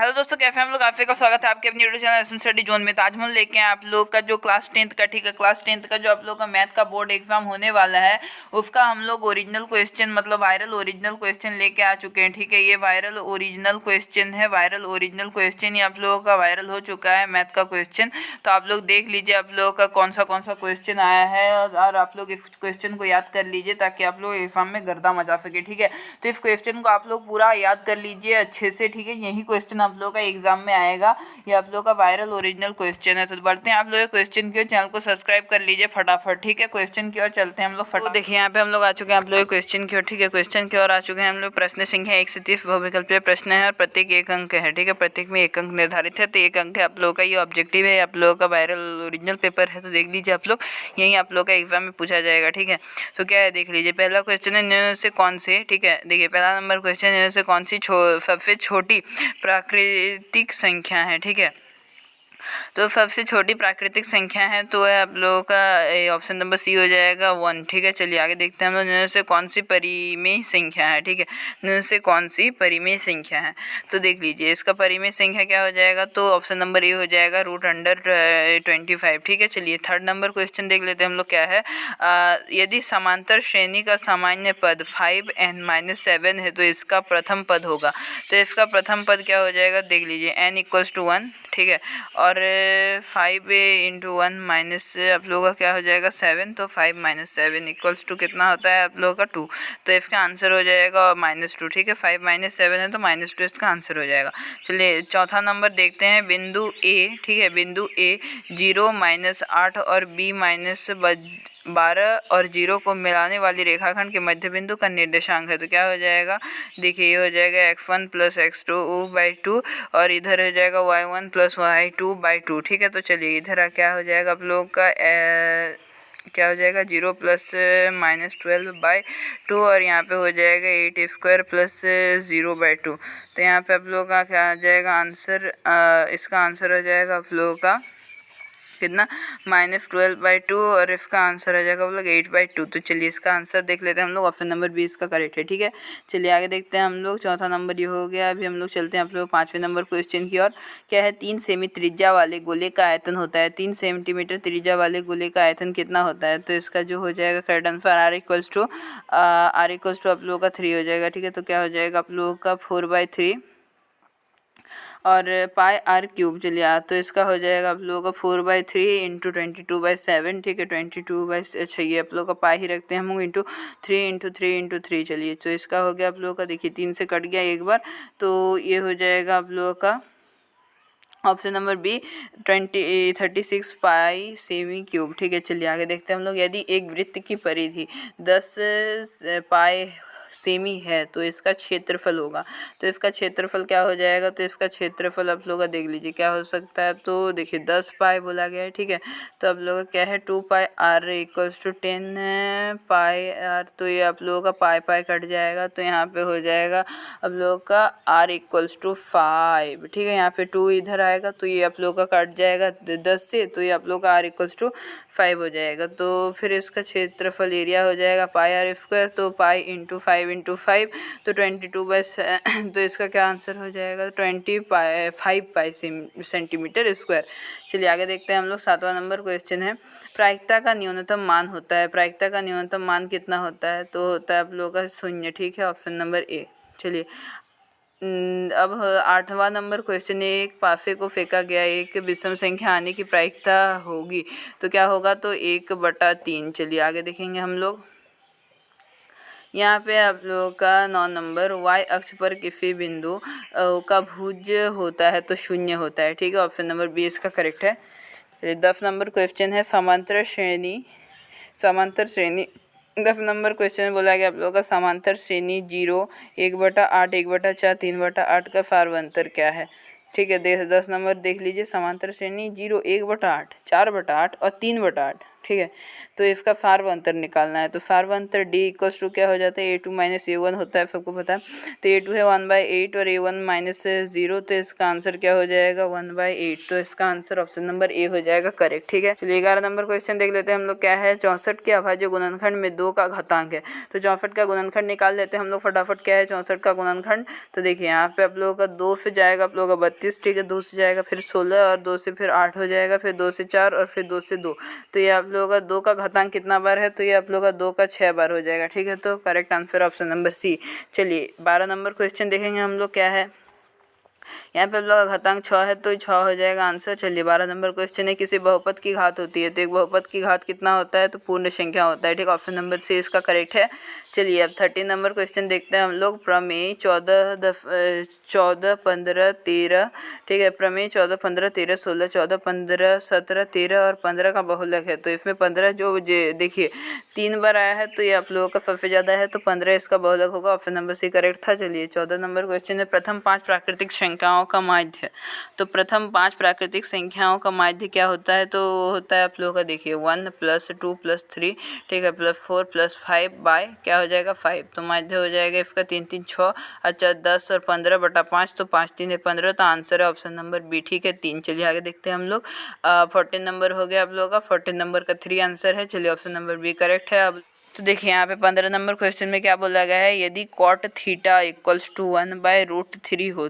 Hello दोस्तों, cafe हम लोग काफ़ी का स्वागत है आपके अपने YouTube channel SM study zone में। तो आज हम लेके हैं आप लोग का जो क्लास 10th का, ठीक है, क्लास 10th का जो आप लोग का मैथ का बोर्ड एग्जाम होने वाला है उसका हम लोग ओरिजिनल क्वेश्चन मतलब वायरल ओरिजिनल क्वेश्चन लेके आ चुके हैं। ठीक है, ये वायरल ओरिजिनल क्वेश्चन है, वायरल ओरिजिनल क्वेश्चन ही आप लोगों का वायरल हो चुका है मैथ का क्वेश्चन। तो आप लोग देख लीजिए आप लोगों का कौन सा क्वेश्चन आया है और आप लोग इस क्वेश्चन को याद कर लीजिए ताकि आप लोग एग्जाम में गर्दा मचा सके। ठीक है, तो इस क्वेश्चन को आप लोग पूरा याद कर लीजिए अच्छे से। ठीक है, यही क्वेश्चन आप लोग का एग्जाम में आएगा, ये आप लोग का वायरल ओरिजिनल क्वेश्चन है। तो बढ़ते हैं आप लोग क्वेश्चन की ओर, चैनल को सब्सक्राइब कर लीजिए फटाफट। ठीक है, क्वेश्चन की ओर चलते हैं हम लोग फटाफट। देखिए यहाँ पे हम लोग आ चुके हैं आप लोग क्वेश्चन की ओर। ठीक है, क्वेश्चन की ओर आ चुके हैं हम लोग। प्रश्न संख्या 1 से 30 बहुविकल्पीय प्रश्न है और प्रत्येक 1 अंक है। ठीक है, प्रत्येक में 1 अंक निर्धारित है, तो 1 अंक है आप लोगों का। ये ऑब्जेक्टिव है, आप लोगों का वायरल ओरिजिनल पेपर है, तो देख लीजिए आप लोग, यही आप लोग का एग्जाम में पूछा जाएगा। ठीक है, तो क्या है देख लीजिए। पहला क्वेश्चन है निम्न से कौन से, ठीक है, देखिए पहला नंबर क्वेश्चन निम्न से कौन सी सबसे छोटी प्राकृतिक संख्या है। ठीक है, तो सबसे छोटी प्राकृतिक संख्या है तो है आप लोगों का ऑप्शन नंबर सी हो जाएगा 1। ठीक है, चलिए आगे देखते हैं हम लोग निम्न से कौन सी परिमेय संख्या है। ठीक है, निम्न से कौन सी परिमेय संख्या है, तो देख लीजिए इसका परिमेय संख्या क्या हो जाएगा, तो ऑप्शन नंबर ए हो जाएगा √25। ठीक है, चलिए थर्ड नंबर क्वेश्चन देख लेते हैं हम लोग क्या है। यदि समांतर श्रेणी का सामान्य पद 5n-7 है तो इसका प्रथम पद होगा, तो इसका प्रथम पद क्या हो जाएगा देख लीजिए, n = 1। ठीक है, और 5 × 1 माइनस आप लोगों का क्या हो जाएगा 7, तो 5 - 7 = कितना होता है आप लोगों का 2, तो इसका आंसर हो जाएगा -2। ठीक है, 5 - 7 है तो -2 इसका आंसर हो जाएगा। चलिए चौथा नंबर देखते हैं, बिंदु ए। ठीक है, बिंदु ए 0 - 8 और b - 12 और 0 को मिलाने वाली रेखाखंड के मध्य बिंदु का निर्देशांक है, तो क्या हो जाएगा देखिए, ये हो जाएगा x1 + x2/2 और इधर हो जाएगा y1 + y2/2। ठीक है, तो चलिए इधर क्या हो जाएगा आप लोग का क्या हो जाएगा 0 ± -12/2 और यहाँ पे हो जाएगा 8² + 0/2। तो यहाँ पे आप लोगों का क्या आ जाएगा आंसर, इसका आंसर हो जाएगा आप लोगों का कितना -12/2 और इसका आंसर हो जाएगा हम लोग 8/2। तो चलिए इसका आंसर देख लेते हैं हम लोग, ऑप्शन नंबर 20 का करेक्ट है। ठीक है, चलिए आगे देखते हैं हम लोग। चौथा नंबर ये हो गया। अभी हम लोग चलते हैं आप लोग 5वें नंबर क्वेश्चन की ओर। क्या है, 3 सेमी त्रिज्या वाले गोले का आयतन होता है, 3 सेंटीमीटर त्रिज्या वाले गोले का आयतन कितना होता है, तो इसका जो हो जाएगा करेक्ट आंसर r आप लोगों का 3 हो जाएगा। ठीक है, तो क्या हो जाएगा आप लोगों का 4/3 और πr³। चलिए तो इसका हो जाएगा आप लोगों का 4/3 × 22/7। ठीक है, 22 अच्छा ये आप लोग का पाई ही रखते हैं हम लोग × 3 चलिए तो इसका हो गया आप लोगों का, देखिए 3 से कट गया एक बार, तो ये हो जाएगा आप लोगों का ऑप्शन नंबर बी 36 पाई सेमी क्यूब। ठीक है, चलिए आगे देखते हैं हम लोग। यदि एक वृत्त की परिधि 10 पाई सेमी है तो इसका क्षेत्रफल होगा, तो इसका क्षेत्रफल क्या हो जाएगा, तो इसका क्षेत्रफल आप लोग का देख लीजिए क्या हो सकता है, तो देखिए 10 पाई बोला गया है। ठीक है, तो आप लोग का क्या है 2πr = 10 पाई आर, तो ये आप लोगों का पाई कट जाएगा, तो यहाँ पे हो जाएगा आप लोगों का r = 5। ठीक है, यहाँ पे 2 इधर आएगा तो ये आप लोग का कट जाएगा 10 से, तो ये आप लोग का r = 5 हो जाएगा। तो फिर इसका क्षेत्रफल एरिया हो जाएगा πr², तो पाई × 5 × 5 तो 22/7 तो इसका क्या आंसर हो जाएगा 5 पाई सेंटीमीटर स्क्वायर। चलिए आगे देखते हैं हम लोग। 7वां नंबर क्वेश्चन है, प्रायिकता का न्यूनतम मान होता है, प्रायिकता का न्यूनतम मान कितना होता है, तो होता है आप लोगों का 0। ठीक है, ऑप्शन नंबर ए। चलिए अब 8वां नंबर क्वेश्चन है, एक पाफे को फेंका गया एक विषम संख्या आने की प्रायिकता होगी, तो क्या होगा, तो 1/3। चलिए आगे देखेंगे हम लोग। यहाँ पे आप लोगों का 9 नंबर, y अक्ष पर किसी बिंदु का भुज होता है तो 0 होता है। ठीक है, ऑप्शन नंबर बी इसका करेक्ट है। 10 नंबर क्वेश्चन है, समांतर श्रेणी 10 नंबर क्वेश्चन बोला गया आप लोगों का समांतर श्रेणी 0, 1/8, 1/4, 3/8 का सार्वंतर क्या है। ठीक है, 10 नंबर देख लीजिए, समांतर श्रेणी 0, 1/8, 4/8 और 3/8। ठीक है। तो इसका सार्व अंतर निकालना है, तो सार्व अंतर d इक्वल्स टू क्या हो जाता है, a2 माइनस a1 होता है, सबको पता है। तो a2 है 1/8 और a1 माइनस 0, तो इसका आंसर क्या हो जाएगा 1/8। तो इसका आंसर ऑप्शन नंबर ए हो जाएगा करेक्ट, ठीक है। चलिए 11 नंबर क्वेश्चन देख लेते हैं हम लोग, क्या है 64 के अभाज्य गुणनखंड में 2 का घातांक है। तो 64 का गुणनखंड निकाल लेते हैं हम लोग फटाफट। क्या है 64 का गुणनखंड, तो देखिए यहाँ पे आप लोगों का 2 से जाएगा आप लोगों का 32, ठीक है, 2 से जाएगा फिर 16 और 2 से फिर 8 हो जाएगा, फिर 2 से 4 और फिर 2 से 2। तो ये आप लोगों का 2 का घातांक कितना बार है, तो ये आप लोगों का 2 का 6 बार हो जाएगा, ठीक है। तो correct answer option number C. चलिए 12 नंबर क्वेश्चन देखेंगे हम लोग, क्या है यहाँ पे आप लोग का घातांक 6 है तो 6 हो जाएगा आंसर। चलिए 12 नंबर क्वेश्चन है, किसी बहुपद की घात होती है तो एक बहुपद की घात कितना होता है, तो पूर्ण संख्या होता है, ठीक है। ऑप्शन नंबर सी इसका करेक्ट है। चलिए अब 13 नंबर क्वेश्चन देखते हैं हम लोग, प्रमेय 14, 15, 13, ठीक है। प्रमेय 14, 15, 13, 16, 14, 15, 17, 13 और 15 का बहुलक है। तो इसमें 15 जो देखिए 3 बार आया है, तो ये आप लोगों का सबसे ज़्यादा है, तो 15 इसका बहुलक होगा। ऑप्शन नंबर सी करेक्ट था। चलिए 14 नंबर क्वेश्चन है, प्रथम 5 प्राकृतिक संख्याओं का माध्य। तो प्रथम 5 प्राकृतिक संख्याओं का माध्य क्या होता है, तो होता है आप लोगों का देखिए 1 + 2 + 3, ठीक है, +4 + 5 बाय क्या हो जाएगा 5। तो माध्य हो जाएगा इसका 3 3 6, अच्छा 10 और 15/5, तो 5 3 15। तो आंसर है ऑप्शन नंबर बी, ठीक है 3। चलिए आगे देखते हैं हम लोग, 14 नंबर हो गया आप लोगों का, 14 नंबर का 3 आंसर है। चलिए ऑप्शन नंबर बी करेक्ट है। अब तो देखिए यहाँ पे 15 नंबर क्वेश्चन में क्या बोला गया है, यदि cot थीटा इक्वल्स टू 1/√3 हो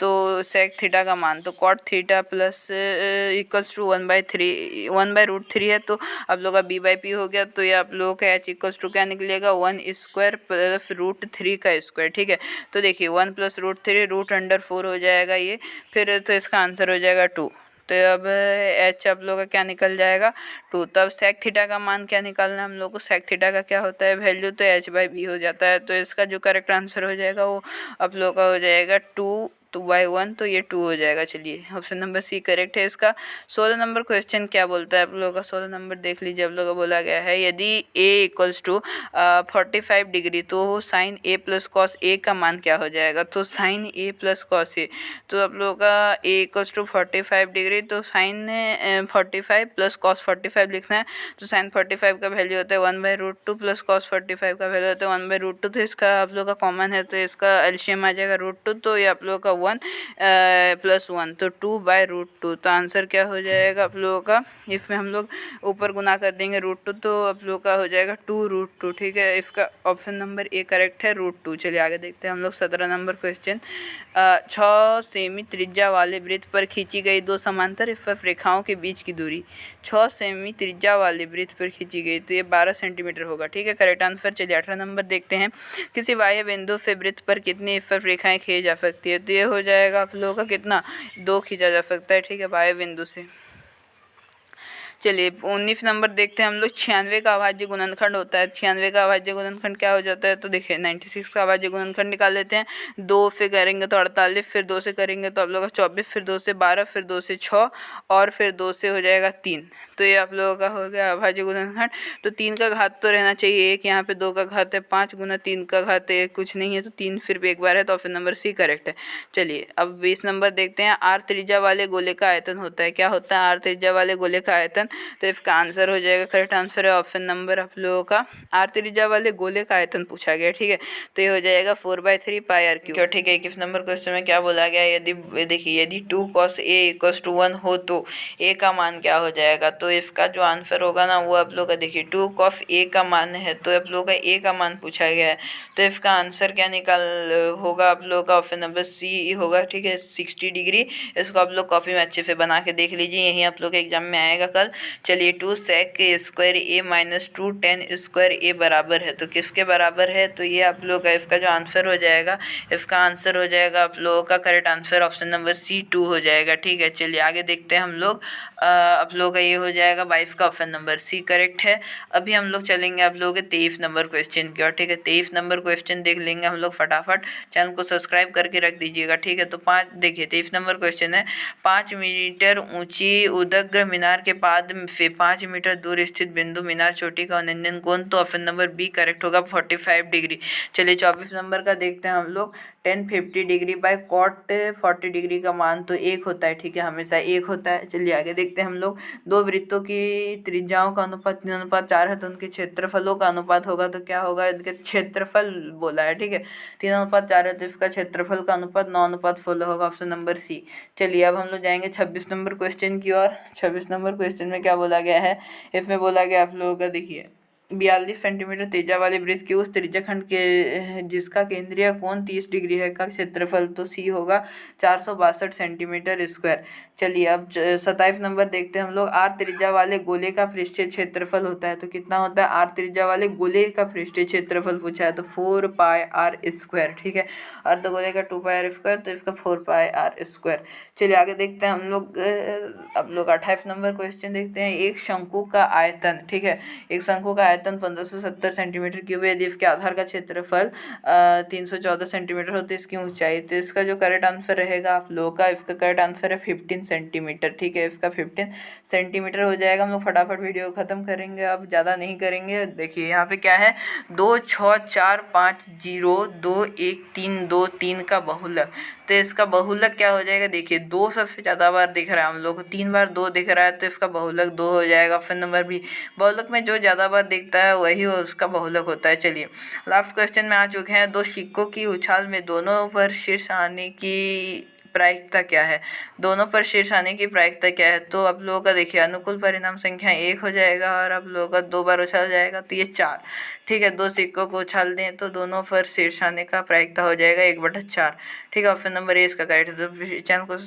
तो सेक थीटा का मान, तो cot theta plus equals to 1/3 है, तो आप लोग का b/p हो गया। तो ये आप लोगों का h इक्वल्स टू क्या निकलेगा 1² + √3 का स्क्वायर, ठीक है। तो देखिए 1 + √3 √4 हो जाएगा ये, फिर तो इसका आंसर हो जाएगा 2। तो अब एच आप लोग का क्या निकल जाएगा 2। तब सेक थीटा का मान क्या निकालना है हम लोग को, सेक थीटा का क्या होता है वैल्यू, तो h/b हो जाता है। तो इसका जो करेक्ट आंसर हो जाएगा वो आप लोग का हो जाएगा 2/1, तो ये 2 हो जाएगा। चलिए ऑप्शन नंबर सी करेक्ट है इसका। 16 नंबर क्वेश्चन क्या बोलता है आप लोगों का, 16 नंबर देख लीजिए। आप लोगों को बोला गया है यदि a इक्वल्स टू 45 डिग्री, तो sin a + cos a का मान क्या हो जाएगा, तो sin a + cos a। तो आप लोगों का a इक्वल्स टू 45 डिग्री, तो sin 45 + cos 45 लिखना है। तो sin 45 का वैल्यू होता है 1/√2 + cos 45 का वैल्यू होता है 1/√2। तो इसका आप लोग का कॉमन है, तो इसका एलसीएम आ जाएगा √2, तो ये आप लोगों का 1 + 1, तो 2/√2। तो आंसर क्या हो जाएगा आप लोगों का, इसमें हम लोग ऊपर गुना कर देंगे √2, तो आप लोग का हो जाएगा 2√2, ठीक है। इसका ऑप्शन नंबर ए करेक्ट है √2। चलिए आगे देखते हैं हम लोग 17 नंबर क्वेश्चन, 6 सेमी त्रिज्या वाले वृत्त पर खींची गई 2 समांतर स्पर्श रेखाओं के बीच की दूरी 6 सेमी त्रिज्या वाले वृत्त पर खींची गई, तो ये 12 सेंटीमीटर होगा, ठीक है, करेक्ट आंसर। चलिए 18 नंबर देखते हैं, किसी बाह्य बिंदु से वृत्त पर कितनी स्पर्श रेखाएं खींची जा सकती है, तो ये हो जाएगा आप लोगों का कितना 2 खींचा जा सकता है, ठीक है, बाह्य बिंदु से। चलिए 19 नंबर देखते हैं हम लोग, 96 का अभाज्य गुणनखंड होता है। 96 का अभाज्य गुणनखंड क्या हो जाता है, तो देखिए 96 का अभाज्य गुणनखंड निकाल लेते हैं। 2 से करेंगे तो 48, फिर 2 से करेंगे तो आप लोग का 24, फिर 2 से 12, फिर 2 से 6 और फिर 2 से हो जाएगा 3। तो ये आप लोगों का हो गया अभाज्य गुणनखंड। तो 3 का घात तो रहना चाहिए एक, यहाँ पे 2 का घात है 5 गुना 3 का घात है कुछ नहीं है, तो 3 फिर भी एक बार है, तो ऑप्शन नंबर सी करेक्ट है। चलिए अब 20 नंबर देखते हैं, आर त्रिज्या वाले गोले का आयतन होता है, क्या होता है आर त्रिज्या वाले गोले का आयतन, तो इसका आंसर हो जाएगा, करेक्ट आंसर है ऑप्शन नंबर आप लोगों का आर त्रिज्या वाले गोले का आयतन पूछा गया, ठीक है। तो ये हो जाएगा 4/3 πr³, ठीक है। 21 नंबर क्वेश्चन में क्या बोला गया, यदि देखिए यदि 2 cos a = 1 हो तो a का मान क्या हो जाएगा, तो इसका जो आंसर होगा ना वो आप लोग का देखिए 2 cos a का मान है, तो आप लोग का a का मान पूछा गया है, तो इसका आंसर क्या निकाल होगा आप लोग का ऑप्शन नंबर सी होगा, ठीक है, 60 डिग्री। इसको आप लोग कॉपी में अच्छे से बना के देख लीजिए, यही आप लोग के एग्जाम में आएगा कल। चलिए 2 sec a - 2 tan a बराबर है, तो किसके बराबर है, तो ये आप लोग का इसका जो आंसर हो जाएगा, इसका आंसर हो जाएगा आप लोगों का correct answer option number C 2 हो जाएगा, ठीक है। चलिए आगे देखते हैं हम लोग, आप लोगों का ये हो जाएगा 22 का ऑप्शन नंबर सी करेक्ट है। अभी हम लोग चलेंगे आप लोगों के 23 नंबर क्वेश्चन की और, ठीक है। 23 नंबर क्वेश्चन देख लेंगे हम लोग फटाफट, चैनल को सब्सक्राइब करके रख दीजिएगा, ठीक है। तो 5 देखिए 23 नंबर क्वेश्चन है, 5 मीटर ऊंची उदग्र मीनार के पाद से 5 मीटर दूर स्थित बिंदु मीनार चोटी का अनन्यन कोण, तो ऑप्शन नंबर बी करेक्ट होगा 45 डिग्री। चलिए 24 नंबर का देखते हैं हम लोग, tan 50 degree by cot 40 degree का मान तो 1 होता है, ठीक है, हमेशा 1 होता है। चलिए आगे देखते हैं हम लोग। दो वृत्तों की त्रिज्याओं का अनुपात 3:4 है तो उनके क्षेत्रफलों का अनुपात होगा, तो क्या होगा, इनके क्षेत्रफल बोला है, ठीक है, 3:4 है तो इसका क्षेत्रफल का अनुपात 9:16 होगा, ऑप्शन नंबर सी। चलिए अब हम लोग जाएंगे 26 नंबर क्वेश्चन की ओर। 26 नंबर क्वेश्चन में क्या बोला गया है, इसमें बोला गया आप लोगों का, देखिए 42 सेंटीमीटर त्रिज्या वाले वृत्त के उस त्रिज्याखंड के जिसका केंद्रीय कोण 30 डिग्री है का क्षेत्रफल तो सी होगा 462 सेंटीमीटर स्क्वायर। चलिए अब 27 नंबर देखते हैं हम लोग। आर त्रिज्या वाले गोले का पृष्ठीय क्षेत्रफल होता है तो कितना होता है, आर त्रिज्या वाले गोले का पृष्ठीय क्षेत्रफल पूछा है तो 4 पाई आर स्क्वायर, ठीक है, अर्धगोले का 2 पाई आर स्क्वायर तो इसका 4 पाई आर स्क्वायर। चलिए आगे देखते हैं हम लोग। अब लोग 28 नंबर क्वेश्चन देखते हैं। एक शंकु का आयतन, ठीक है, एक शंकु का आयतन 1570 सेंटीमीटर क्यूब है, यदि इसके आधार का क्षेत्रफल 314 सेंटीमीटर हो तो इसकी ऊंचाई, तो इसका जो करेक्ट आंसर रहेगा आप लोगों का, इसका करेक्ट आंसर है 15 सेंटीमीटर, ठीक है, इसका 15 सेंटीमीटर हो जाएगा। हम लोग फटाफट वीडियो खत्म करेंगे, अब ज़्यादा नहीं करेंगे। देखिए यहाँ पे क्या है, 2 6 4 5 0 2 1 3 2 3 का बहुलक, तो इसका बहुलक क्या हो जाएगा, देखिए 2 सबसे ज़्यादा बार दिख रहा है हम लोग को, 3 बार 2 दिख रहा है तो इसका बहुलक 2 हो जाएगा। ऑप्शन नंबर बी, बहुलक में जो ज़्यादा बार दिखता है वही उसका बहुलक होता है। चलिए लास्ट क्वेश्चन में आ चुके हैं। दो सिक्कों की उछाल में दोनों पर शीर्ष आने की प्रायिकता क्या है, दोनों पर शीर्ष आने की प्रायिकता क्या है, तो आप लोगों का देखिए अनुकूल परिणाम संख्या 1 हो जाएगा और आप लोगों का 2 बार उछाल जाएगा तो ये 4, ठीक है, 2 सिक्कों को उछाल दें तो दोनों पर शीर्ष आने का प्रायिकता हो जाएगा 1/4, ठीक है, ऑप्शन नंबर ए इसका करेक्ट है। तो चैनल को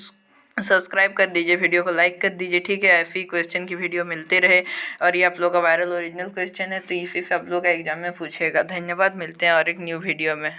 सब्सक्राइब कर दीजिए, वीडियो को लाइक कर दीजिए, ठीक है, ऐसे ही क्वेश्चन की वीडियो मिलते रहे। और ये आप लोग का वायरल ओरिजिनल क्वेश्चन है तो इसी से आप लोग का एग्जाम में पूछेगा। धन्यवाद, मिलते हैं और एक न्यू वीडियो में।